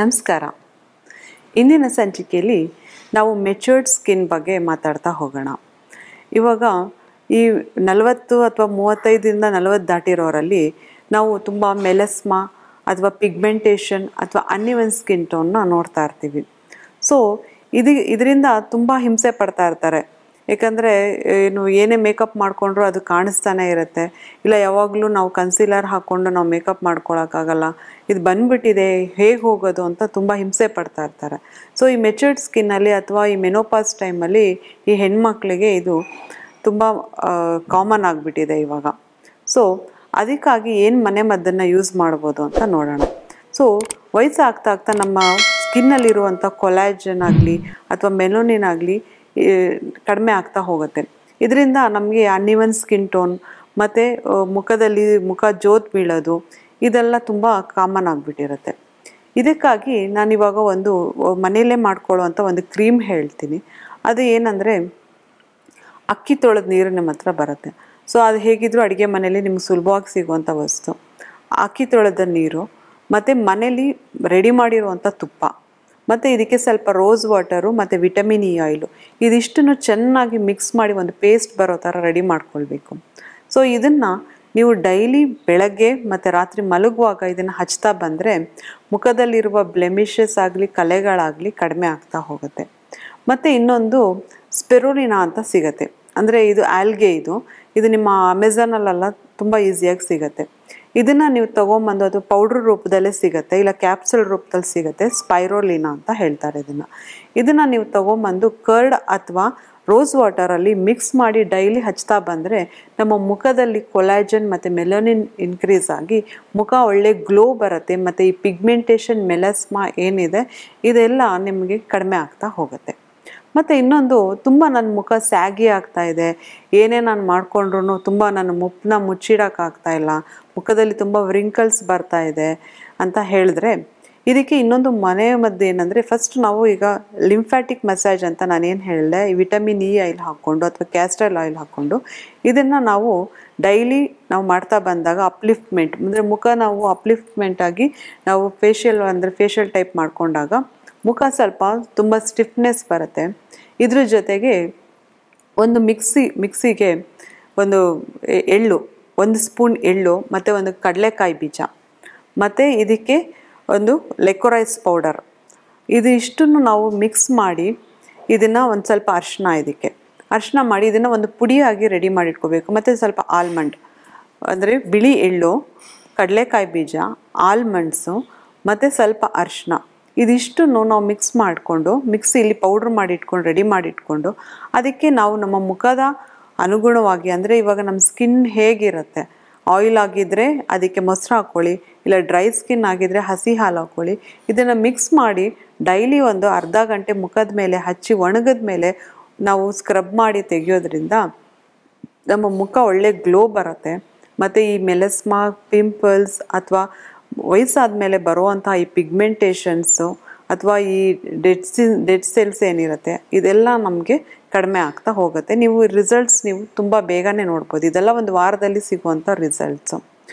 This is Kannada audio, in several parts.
ನಮಸ್ಕಾರ. ಇಂದಿನ ಸಂಚಿಕೆಯಲ್ಲಿ ನಾವು ಮೆಚೂರ್ಡ್ ಸ್ಕಿನ್ ಬಗ್ಗೆ ಮಾತಾಡ್ತಾ ಹೋಗೋಣ. ಇವಾಗ ಈ 40 ಅಥವಾ 35ರಿಂದ 40 ದಾಟಿರೋರಲ್ಲಿ ನಾವು ತುಂಬ ಮೆಲಸ್ಮಾ ಅಥವಾ ಪಿಗ್ಮೆಂಟೇಷನ್ ಅಥವಾ ಅನ್ಇವನ್ ಸ್ಕಿನ್ ಟೋನ್ನ ನೋಡ್ತಾ ಇರ್ತೀವಿ. ಸೊ ಇದರಿಂದ ತುಂಬ ಹಿಂಸೆ ಪಡ್ತಾ ಇರ್ತಾರೆ. ಯಾಕಂದರೆ ಏನೇ ಮೇಕಪ್ ಮಾಡಿಕೊಂಡ್ರೂ ಅದು ಕಾಣಿಸ್ತಾನೆ ಇರುತ್ತೆ. ಇಲ್ಲ ಯಾವಾಗಲೂ ನಾವು ಕನ್ಸೀಲರ್ ಹಾಕ್ಕೊಂಡು ನಾವು ಮೇಕಪ್ ಮಾಡ್ಕೊಳಕ್ಕಾಗಲ್ಲ, ಇದು ಬಂದ್ಬಿಟ್ಟಿದೆ ಹೇಗೆ ಹೋಗೋದು ಅಂತ ತುಂಬ ಹಿಂಸೆ ಪಡ್ತಾ ಇರ್ತಾರೆ. ಸೊ ಈ ಮೆಚೂರ್ಡ್ ಸ್ಕಿನ್ನಲ್ಲಿ ಅಥವಾ ಈ ಮೆನೋಪಾಸ್ ಟೈಮಲ್ಲಿ ಈ ಹೆಣ್ಮಕ್ಳಿಗೆ ಇದು ತುಂಬ ಕಾಮನ್ ಆಗಿಬಿಟ್ಟಿದೆ ಇವಾಗ. ಸೊ ಅದಕ್ಕಾಗಿ ಏನು ಮದ್ದನ್ನು ಯೂಸ್ ಮಾಡ್ಬೋದು ಅಂತ ನೋಡೋಣ. ಸೊ ವಯಸ್ಸು ಆಗ್ತಾ ನಮ್ಮ ಸ್ಕಿನ್ನಲ್ಲಿರುವಂಥ ಕೊಲಾಜನ್ ಆಗಲಿ ಅಥವಾ ಮೆಲೋನಿನ್ ಆಗಲಿ ಕಡಿಮೆ ಆಗ್ತಾ ಹೋಗುತ್ತೆ. ಇದರಿಂದ ನಮಗೆ ಅನ್ಇವನ್ ಸ್ಕಿನ್ ಟೋನ್ ಮತ್ತು ಮುಖ ಜೋತ್ ಬೀಳೋದು ಇದೆಲ್ಲ ತುಂಬ ಕಾಮನ್ ಆಗಿಬಿಟ್ಟಿರುತ್ತೆ. ಇದಕ್ಕಾಗಿ ನಾನಿವಾಗ ಒಂದು ಮನೆಯಲ್ಲೇ ಮಾಡ್ಕೊಳ್ಳುವಂಥ ಒಂದು ಕ್ರೀಮ್ ಹೇಳ್ತೀನಿ. ಅದು ಏನಂದರೆ ಅಕ್ಕಿ ತೊಳೆದ ನೀರು ನಿಮ್ಮ ಹತ್ರ ಬರುತ್ತೆ. ಸೊ ಅದು ಹೇಗಿದ್ರೂ ಅಡುಗೆ ಮನೇಲಿ ನಿಮ್ಗೆ ಸುಲಭವಾಗಿ ಸಿಗುವಂಥ ವಸ್ತು. ಅಕ್ಕಿ ತೊಳೆದ ನೀರು ಮತ್ತು ಮನೇಲಿ ರೆಡಿ ಮಾಡಿರುವಂಥ ತುಪ್ಪ ಮತ್ತು ಇದಕ್ಕೆ ಸ್ವಲ್ಪ ರೋಸ್ ವಾಟರು ಮತ್ತು ವಿಟಮಿನ್ ಇ ಆಯಿಲು ಇದಿಷ್ಟನ್ನು ಚೆನ್ನಾಗಿ ಮಿಕ್ಸ್ ಮಾಡಿ ಒಂದು ಪೇಸ್ಟ್ ಬರೋ ಥರ ರೆಡಿ ಮಾಡ್ಕೊಳ್ಬೇಕು. ಸೊ ಇದನ್ನು ನೀವು ಡೈಲಿ ಬೆಳಗ್ಗೆ ಮತ್ತು ರಾತ್ರಿ ಮಲಗುವಾಗ ಇದನ್ನು ಹಚ್ತಾ ಬಂದರೆ ಮುಖದಲ್ಲಿರುವ ಬ್ಲೆಮಿಷಸ್ ಆಗಲಿ ಕಲೆಗಳಾಗಲಿ ಕಡಿಮೆ ಆಗ್ತಾ ಹೋಗುತ್ತೆ. ಮತ್ತು ಇನ್ನೊಂದು ಸ್ಪೆರುಲಿನಾ ಅಂತ ಸಿಗುತ್ತೆ. ಅಂದರೆ ಇದು ಆಲ್ಗೆ, ಇದು ನಿಮ್ಮ ಅಮೆಝಾನಲ್ಲೆಲ್ಲ ತುಂಬ ಈಸಿಯಾಗಿ ಸಿಗುತ್ತೆ. ಇದನ್ನು ನೀವು ತೊಗೊಂಬಂದು ಅದು ಪೌಡ್ರ್ ರೂಪದಲ್ಲೇ ಸಿಗುತ್ತೆ, ಇಲ್ಲ ಕ್ಯಾಪ್ಸುಲ್ ರೂಪದಲ್ಲಿ ಸಿಗುತ್ತೆ. ಸ್ಪೈರೋಲಿನಾ ಅಂತ ಹೇಳ್ತಾರೆ ಇದನ್ನು ನೀವು ತೊಗೊಂಬಂದು ಕರ್ಡ್ ಅಥವಾ ರೋಸ್ ವಾಟರಲ್ಲಿ ಮಿಕ್ಸ್ ಮಾಡಿ ಡೈಲಿ ಹಚ್ತಾ ಬಂದರೆ ನಮ್ಮ ಮುಖದಲ್ಲಿ ಕೊಲಾಜನ್ ಮತ್ತು ಮೆಲೋನಿನ್ ಇನ್ಕ್ರೀಸ್ ಆಗಿ ಮುಖ ಒಳ್ಳೆ ಗ್ಲೋ ಬರುತ್ತೆ. ಮತ್ತು ಈ ಪಿಗ್ಮೆಂಟೇಷನ್ ಮೆಲಸ್ಮಾ ಏನಿದೆ ಇದೆಲ್ಲ ನಿಮಗೆ ಕಡಿಮೆ ಆಗ್ತಾ ಹೋಗುತ್ತೆ. ಮತ್ತು ಇನ್ನೊಂದು, ತುಂಬ ನನ್ನ ಮುಖ ಸ್ಯಾಗಿ ಆಗ್ತಾಯಿದೆ, ಏನೇ ನಾನು ಮಾಡಿಕೊಂಡ್ರೂ ತುಂಬ ನನ್ನ ಮುಪ್ಪನ್ನ ಮುಚ್ಚಿಡೋಕ್ಕಾಗ್ತಾಯಿಲ್ಲ, ಮುಖದಲ್ಲಿ ತುಂಬ ವ್ರಿಂಕಲ್ಸ್ ಬರ್ತಾಯಿದೆ ಅಂತ ಹೇಳಿದ್ರೆ ಇದಕ್ಕೆ ಇನ್ನೊಂದು ಮದ್ದು ಏನಂದರೆ, ಫಸ್ಟ್ ನಾವು ಈಗ ಲಿಂಫ್ಯಾಟಿಕ್ ಮಸಾಜ್ ಅಂತ ನಾನೇನು ಹೇಳಿದೆ, ವಿಟಮಿನ್ ಇ ಆಯಿಲ್ ಹಾಕ್ಕೊಂಡು ಅಥವಾ ಕ್ಯಾಸ್ಟರ್ ಆಯಿಲ್ ಹಾಕ್ಕೊಂಡು ಇದನ್ನು ನಾವು ಡೈಲಿ ನಾವು ಮಾಡ್ತಾ ಬಂದಾಗ ಅಪ್ಲಿಫ್ಟ್ಮೆಂಟ್ ಅಂದರೆ ಮುಖ ನಾವು ಅಪ್ಲಿಫ್ಟ್ಮೆಂಟಾಗಿ ನಾವು ಫೇಶಿಯಲ್ ಟೈಪ್ ಮಾಡಿಕೊಂಡಾಗ ಮುಖ ಸ್ವಲ್ಪ ತುಂಬ ಸ್ಟಿಫ್ನೆಸ್ ಬರುತ್ತೆ. ಇದ್ರ ಜೊತೆಗೆ ಒಂದು ಮಿಕ್ಸಿಗೆ ಒಂದು ಎಳ್ಳು, 1 ಸ್ಪೂನ್ ಎಳ್ಳು ಮತ್ತು ಒಂದು ಕಡಲೆಕಾಯಿ ಬೀಜ ಮತ್ತು ಇದಕ್ಕೆ ಒಂದು ಲೆಕೊರೈಸ್ ಪೌಡರ್, ಇಷ್ಟನ್ನು ನಾವು ಮಿಕ್ಸ್ ಮಾಡಿ ಇದನ್ನು ಒಂದು ಸ್ವಲ್ಪ ಅರಿಶಿನ ಮಾಡಿ ಇದನ್ನು ಒಂದು ಪುಡಿಯಾಗಿ ರೆಡಿ ಮಾಡಿಟ್ಕೋಬೇಕು. ಮತ್ತು ಸ್ವಲ್ಪ ಆಲ್ಮಂಡ್ ಅಂದರೆ ಬಿಳಿ ಎಳ್ಳು, ಕಡಲೆಕಾಯಿ ಬೀಜ, ಆಲ್ಮಂಡ್ಸು ಮತ್ತು ಸ್ವಲ್ಪ ಅರಿಶಿನ ಇದಿಷ್ಟನ್ನು ನಾವು ಮಿಕ್ಸ್ ಮಾಡಿಕೊಂಡು ಮಿಕ್ಸಿಲಿ ಪೌಡ್ರ್ ಮಾಡಿಟ್ಕೊಂಡು ರೆಡಿ ಮಾಡಿಟ್ಕೊಂಡು ಅದಕ್ಕೆ ನಾವು ನಮ್ಮ ಮುಖದ ಅನುಗುಣವಾಗಿ, ಅಂದರೆ ಇವಾಗ ನಮ್ಮ ಸ್ಕಿನ್ ಹೇಗಿರುತ್ತೆ, ಆಯಿಲ್ ಆಗಿದ್ದರೆ ಅದಕ್ಕೆ ಮೊಸರು ಹಾಕ್ಕೊಳ್ಳಿ, ಇಲ್ಲ ಡ್ರೈ ಸ್ಕಿನ್ ಆಗಿದ್ದರೆ ಹಸಿ ಹಾಲು ಹಾಕ್ಕೊಳ್ಳಿ. ಇದನ್ನು ಮಿಕ್ಸ್ ಮಾಡಿ ಡೈಲಿ ಒಂದು ಅರ್ಧ ಗಂಟೆ ಮುಖದ ಮೇಲೆ ಹಚ್ಚಿ ಒಣಗಿದ ಮೇಲೆ ನಾವು ಸ್ಕ್ರಬ್ ಮಾಡಿ ತೆಗೆಯೋದ್ರಿಂದ ನಮ್ಮ ಮುಖ ಒಳ್ಳೆ ಗ್ಲೋ ಬರುತ್ತೆ. ಮತ್ತು ಈ ಮೆಲಸ್ಮಾ, ಪಿಂಪಲ್ಸ್ ಅಥವಾ ವಯಸ್ಸಾದ ಮೇಲೆ ಬರುವಂಥ ಈ ಪಿಗ್ಮೆಂಟೇಷನ್ಸು ಅಥವಾ ಈ ಡೆಡ್ ಸೆಲ್ಸ್ ಏನಿರುತ್ತೆ ಇದೆಲ್ಲ ನಮಗೆ ಕಡಿಮೆ ಆಗ್ತಾ ಹೋಗುತ್ತೆ. ನೀವು ರಿಸಲ್ಟ್ಸ್ ತುಂಬ ಬೇಗನೆ ನೋಡ್ಬೋದು. ಇದೆಲ್ಲ ಒಂದು ವಾರದಲ್ಲಿ ಸಿಗುವಂಥ ರಿಸಲ್ಟ್ಸು.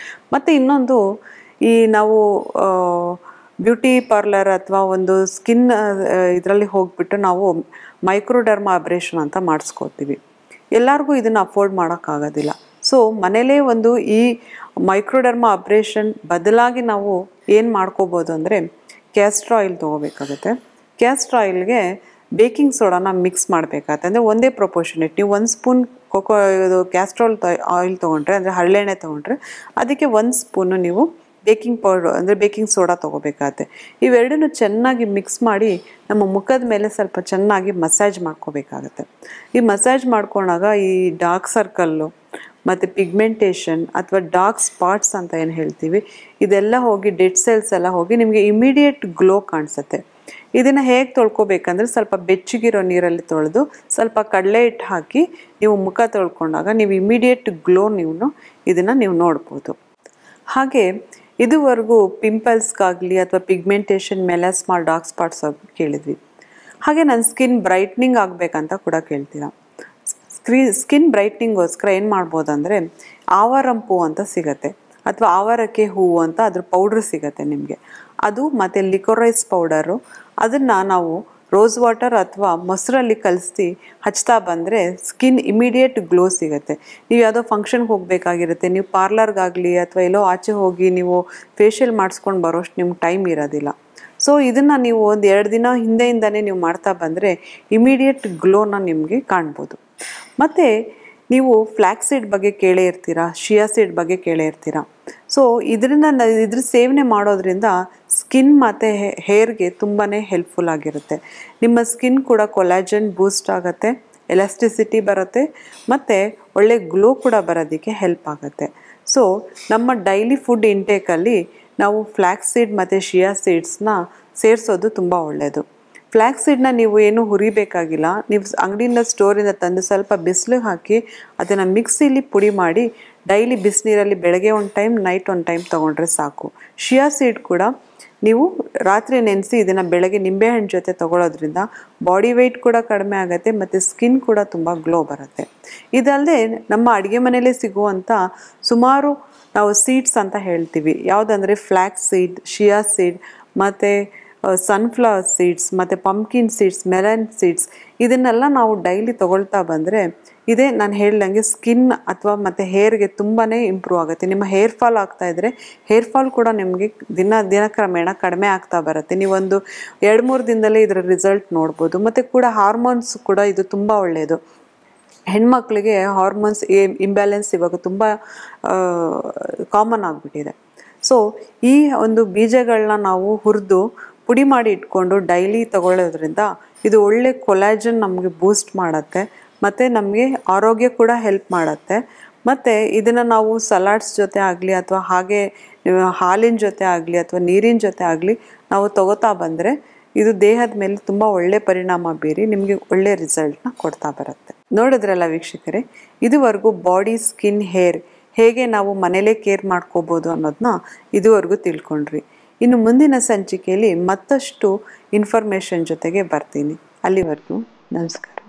ಮತ್ತು ಇನ್ನೊಂದು, ಈ ನಾವು ಬ್ಯೂಟಿ ಪಾರ್ಲರ್ ಅಥವಾ ಒಂದು ಸ್ಕಿನ್ ಇದರಲ್ಲಿ ಹೋಗ್ಬಿಟ್ಟು ನಾವು ಮೈಕ್ರೋಡರ್ಮಾ ಅಬ್ರೇಷನ್ ಅಂತ ಮಾಡಿಸ್ಕೋತೀವಿ. ಎಲ್ಲರಿಗೂ ಇದನ್ನು ಅಫೋರ್ಡ್ ಮಾಡೋಕ್ಕಾಗೋದಿಲ್ಲ. ಸೊ ಮನೇಲೇ ಒಂದು ಈ ಮೈಕ್ರೋಡರ್ಮಾ ಅಬ್ರೇಷನ್ ಬದಲಾಗಿ ನಾವು ಏನು ಮಾಡ್ಕೋಬೋದು ಅಂದರೆ ಕ್ಯಾಸ್ಟರ್ ಆಯಿಲ್ ತೊಗೋಬೇಕಾಗುತ್ತೆ. ಕ್ಯಾಸ್ಟರ್ ಆಯಿಲ್ಗೆ ಬೇಕಿಂಗ್ ಸೋಡಾನ ಮಿಕ್ಸ್ ಮಾಡಬೇಕಾಗತ್ತೆ. ಅಂದರೆ ಒಂದೇ ಪ್ರಪೋರ್ಷನೇಟ್, ನೀವು 1 ಸ್ಪೂನ್ ಕ್ಯಾಸ್ಟ್ರಾಲ್ ಆಯಿಲ್ ತೊಗೊಂಡ್ರೆ ಅಂದರೆ ಹರಳೆಣ್ಣೆ ತೊಗೊಂಡ್ರೆ ಅದಕ್ಕೆ 1 ಸ್ಪೂನು ನೀವು ಬೇಕಿಂಗ್ ಪೌಡರ್ ಅಂದರೆ ಬೇಕಿಂಗ್ ಸೋಡಾ ತೊಗೋಬೇಕಾಗತ್ತೆ. ಇವೆರಡನ್ನೂ ಚೆನ್ನಾಗಿ ಮಿಕ್ಸ್ ಮಾಡಿ ನಮ್ಮ ಮುಖದ ಮೇಲೆ ಸ್ವಲ್ಪ ಚೆನ್ನಾಗಿ ಮಸಾಜ್ ಮಾಡ್ಕೋಬೇಕಾಗತ್ತೆ. ಈ ಮಸಾಜ್ ಮಾಡ್ಕೊಂಡಾಗ ಈ ಡಾರ್ಕ್ ಸರ್ಕಲ್ಲು ಮತ್ತು ಪಿಗ್ಮೆಂಟೇಷನ್ ಅಥವಾ ಡಾರ್ಕ್ ಸ್ಪಾಟ್ಸ್ ಅಂತ ಏನು ಹೇಳ್ತೀವಿ ಇದೆಲ್ಲ ಹೋಗಿ ಡೆಡ್ ಸೆಲ್ಸ್ ಎಲ್ಲ ಹೋಗಿ ನಿಮಗೆ ಇಮಿಡಿಯೇಟ್ ಗ್ಲೋ ಕಾಣಿಸುತ್ತೆ. ಇದನ್ನು ಹೇಗೆ ತೊಳ್ಕೊಬೇಕಂದ್ರೆ ಸ್ವಲ್ಪ ಬೆಚ್ಚಗಿರೋ ನೀರಲ್ಲಿ ತೊಳೆದು ಸ್ವಲ್ಪ ಕಡಲೆ ಹಿಟ್ಟು ಹಾಕಿ ನೀವು ಮುಖ ತೊಳ್ಕೊಂಡಾಗ ನೀವು ಇಮಿಡಿಯೇಟ್ ಗ್ಲೋ ಇದನ್ನು ನೀವು ನೋಡ್ಬೋದು. ಹಾಗೆ ಇದುವರೆಗೂ ಪಿಂಪಲ್ಸ್ಗಾಗಲಿ ಅಥವಾ ಪಿಗ್ಮೆಂಟೇಷನ್, ಮೆಲಸ್ಮಾ, ಡಾರ್ಕ್ ಸ್ಪಾಟ್ಸ್ ಕೇಳಿದ್ವಿ. ಹಾಗೆ ನನ್ನ ಸ್ಕಿನ್ ಬ್ರೈಟ್ನಿಂಗ್ ಆಗಬೇಕಂತ ಕೂಡ ಕೇಳ್ತೀರಾ. ಸ್ಕಿನ್ ಬ್ರೈಟ್ನಿಂಗೋಸ್ಕರ ಏನು ಮಾಡ್ಬೋದಂದರೆ ಆವರಂಪು ಅಂತ ಸಿಗುತ್ತೆ. ಅಥವಾ ಆವಾರಕ್ಕೆ ಹೂವು ಅಂತ ಅದ್ರ ಪೌಡ್ರ್ ಸಿಗುತ್ತೆ ನಿಮಗೆ, ಅದು ಮತ್ತು ಲಿಕೊರೈಸ್ ಪೌಡರು, ಅದನ್ನು ನಾವು ರೋಸ್ ವಾಟರ್ ಅಥವಾ ಮೊಸರಲ್ಲಿ ಕಲಿಸಿ ಹಚ್ತಾ ಬಂದರೆ ಸ್ಕಿನ್ ಇಮಿಡಿಯೇಟ್ ಗ್ಲೋ ಸಿಗುತ್ತೆ. ನೀವು ಯಾವುದೋ ಫಂಕ್ಷನ್ಗೆ ಹೋಗಬೇಕಾಗಿರುತ್ತೆ, ನೀವು ಪಾರ್ಲರ್ಗಾಗಲಿ ಅಥವಾ ಎಲ್ಲೋ ಆಚೆ ಹೋಗಿ ನೀವು ಫೇಶಿಯಲ್ ಮಾಡಿಸ್ಕೊಂಡು ಬರೋಷ್ಟು ನಿಮ್ಗೆ ಟೈಮ್ ಇರೋದಿಲ್ಲ. ಸೊ ಇದನ್ನು ನೀವು ಒಂದು 2 ದಿನ ಹಿಂದೆಯಿಂದನೇ ನೀವು ಮಾಡ್ತಾ ಬಂದರೆ ಇಮಿಡಿಯೇಟ್ ಗ್ಲೋನ ನಿಮಗೆ ಕಾಣ್ಬೋದು. ಮತ್ತು ನೀವು ಫ್ಲ್ಯಾಕ್ಸ್ ಸೀಡ್ ಬಗ್ಗೆ ಕೇಳೇ ಇರ್ತೀರಾ, ಶಿಯಾ ಸೀಡ್ ಬಗ್ಗೆ ಕೇಳೇ ಇರ್ತೀರಾ. ಸೊ ಇದ್ರ ಸೇವನೆ ಮಾಡೋದ್ರಿಂದ ಸ್ಕಿನ್ ಮತ್ತು ಹೇರ್ಗೆ ತುಂಬಾ ಹೆಲ್ಪ್ಫುಲ್ ಆಗಿರುತ್ತೆ. ನಿಮ್ಮ ಸ್ಕಿನ್ ಕೂಡ ಕೊಲಾಜನ್ ಬೂಸ್ಟ್ ಆಗುತ್ತೆ, ಎಲಾಸ್ಟಿಸಿಟಿ ಬರುತ್ತೆ, ಮತ್ತು ಒಳ್ಳೆ ಗ್ಲೋ ಕೂಡ ಬರೋದಕ್ಕೆ ಹೆಲ್ಪ್ ಆಗುತ್ತೆ. ಸೊ ನಮ್ಮ ಡೈಲಿ ಫುಡ್ ಇಂಟೇಕಲ್ಲಿ ನಾವು ಫ್ಲ್ಯಾಕ್ಸ್ ಸೀಡ್ ಮತ್ತು ಶಿಯಾ ಸೀಡ್ಸ್ನ ಸೇರಿಸೋದು ತುಂಬ ಒಳ್ಳೆಯದು. ಫ್ಲ್ಯಾಕ್ಸ್ ಸೀಡ್ನ ನೀವು ಏನು ಹುರಿಬೇಕಾಗಿಲ್ಲ, ನೀವು ಅಂಗಡಿಯಿಂದ ಸ್ಟೋರಿಂದ ತಂದು ಸ್ವಲ್ಪ ಬಿಸಿಲಿಗೆ ಹಾಕಿ ಅದನ್ನು ಮಿಕ್ಸಿಲಿ ಪುಡಿ ಮಾಡಿ ಡೈಲಿ ಬಿಸಿನೀರಲ್ಲಿ ಬೆಳಗ್ಗೆ ಒಂದು ಟೈಮ್ ನೈಟ್ ಒಂದು ಟೈಮ್ ತೊಗೊಂಡ್ರೆ ಸಾಕು. ಶಿಯಾ ಸೀಡ್ ಕೂಡ ನೀವು ರಾತ್ರಿ ನೆನೆಸಿ ಇದನ್ನು ಬೆಳಗ್ಗೆ ನಿಂಬೆಹಣ್ಣು ಜೊತೆ ತೊಗೊಳೋದ್ರಿಂದ ಬಾಡಿ ವೆಯ್ಟ್ ಕೂಡ ಕಡಿಮೆ ಆಗುತ್ತೆ ಮತ್ತು ಸ್ಕಿನ್ ಕೂಡ ತುಂಬ ಗ್ಲೋ ಬರುತ್ತೆ. ಇದಲ್ಲದೆ ನಮ್ಮ ಅಡುಗೆ ಮನೆಯಲ್ಲೇ ಸಿಗುವಂಥ ಸುಮಾರು ನಾವು ಸೀಡ್ಸ್ ಅಂತ ಹೇಳ್ತೀವಿ, ಯಾವುದಂದರೆ ಫ್ಲ್ಯಾಕ್ಸ್ ಸೀಡ್, ಶಿಯಾ ಸೀಡ್, ಮತ್ತು ಸನ್ಫ್ಲವರ್ ಸೀಡ್ಸ್, ಮತ್ತು ಪಂಪ್ಕಿನ್ ಸೀಡ್ಸ್, ಮೆಲನ್ ಸೀಡ್ಸ್, ಇದನ್ನೆಲ್ಲ ನಾವು ಡೈಲಿ ತೊಗೊಳ್ತಾ ಬಂದರೆ ಇದೇ ನಾನು ಹೇಳ್ದಂಗೆ ಸ್ಕಿನ್ ಅಥವಾ ಮತ್ತು ಹೇರ್ಗೆ ತುಂಬಾ ಇಂಪ್ರೂವ್ ಆಗುತ್ತೆ. ನಿಮ್ಮ ಹೇರ್ ಫಾಲ್ ಆಗ್ತಾಯಿದ್ರೆ ಹೇರ್ ಫಾಲ್ ಕೂಡ ನಿಮಗೆ ದಿನಕ್ರಮೇಣ ಕಡಿಮೆ ಆಗ್ತಾ ಬರುತ್ತೆ. ನೀವೊಂದು 2-3 ದಿನದಲ್ಲೇ ಇದರ ರಿಸಲ್ಟ್ ನೋಡ್ಬೋದು. ಮತ್ತು ಕೂಡ ಹಾರ್ಮೋನ್ಸ್ ಕೂಡ ಇದು ತುಂಬ ಒಳ್ಳೆಯದು. ಹೆಣ್ಮಕ್ಳಿಗೆ ಹಾರ್ಮೋನ್ಸ್ ಇಂಬ್ಯಾಲೆನ್ಸ್ ಇವಾಗ ತುಂಬ ಕಾಮನ್ ಆಗಿಬಿಟ್ಟಿದೆ. ಸೊ ಈ ಒಂದು ಬೀಜಗಳನ್ನ ನಾವು ಹುರಿದು ಪುಡಿ ಮಾಡಿ ಇಟ್ಕೊಂಡು ಡೈಲಿ ತಗೊಳ್ಳೋದ್ರಿಂದ ಇದು ಒಳ್ಳೆ ಕೊಲಾಜನ್ ನಮಗೆ ಬೂಸ್ಟ್ ಮಾಡುತ್ತೆ, ಮತ್ತು ನಮಗೆ ಆರೋಗ್ಯ ಕೂಡ ಹೆಲ್ಪ್ ಮಾಡುತ್ತೆ. ಮತ್ತು ಇದನ್ನು ನಾವು ಸಲಾಡ್ಸ್ ಜೊತೆ ಆಗಲಿ ಅಥವಾ ಹಾಗೆ ಹಾಲಿನ ಜೊತೆ ಆಗಲಿ ಅಥವಾ ನೀರಿನ ಜೊತೆ ಆಗಲಿ ನಾವು ತಗೋತಾ ಬಂದರೆ ಇದು ದೇಹದ ಮೇಲೆ ತುಂಬ ಒಳ್ಳೆ ಪರಿಣಾಮ ಬೀರಿ ನಿಮಗೆ ಒಳ್ಳೆ ರಿಸಲ್ಟ್ನ ಕೊಡ್ತಾ ಬರುತ್ತೆ. ನೋಡಿದ್ರಲ್ಲ ವೀಕ್ಷಕರೇ, ಇದುವರೆಗೂ ಬಾಡಿ, ಸ್ಕಿನ್, ಹೇರ್ ಹೇಗೆ ನಾವು ಮನೇಲೇ ಕೇರ್ ಮಾಡ್ಕೋಬೋದು ಅನ್ನೋದನ್ನ ಇದುವರೆಗೂ ತಿಳ್ಕೊಂಡ್ರಿ. ಇನ್ನು ಮುಂದಿನ ಸಂಚಿಕೆಯಲ್ಲಿ ಮತ್ತಷ್ಟು ಇನ್ಫಾರ್ಮೇಷನ್ ಜೊತೆಗೆ ಬರ್ತೀನಿ. ಅಲ್ಲಿವರೆಗೂ ನಮಸ್ಕಾರ.